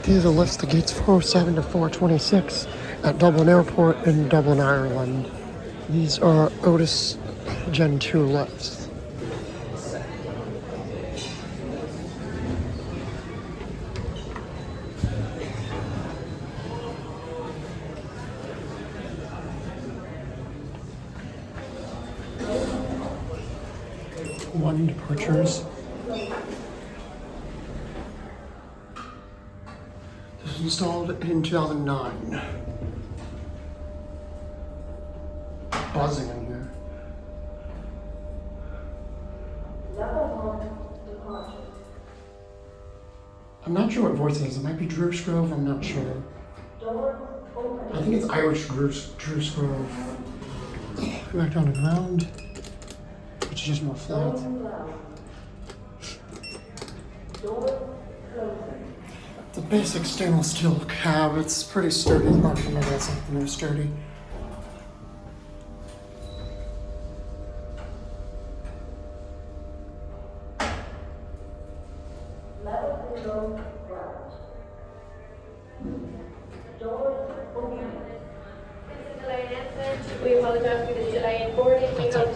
These are lifts to gates 407 to 426 at Dublin Airport in Dublin, Ireland. These are Otis Gen2 lifts. One departures. This was installed in 2009. Buzzing in here. I'm not sure what voice it is. It might be Drucegrove, I'm not sure. I think it's Irish Drucegrove. Back down to the ground, which is just more flat. The basic stainless steel cab, it's pretty sturdy, apart from maybe that's something new sturdy. We apologize for the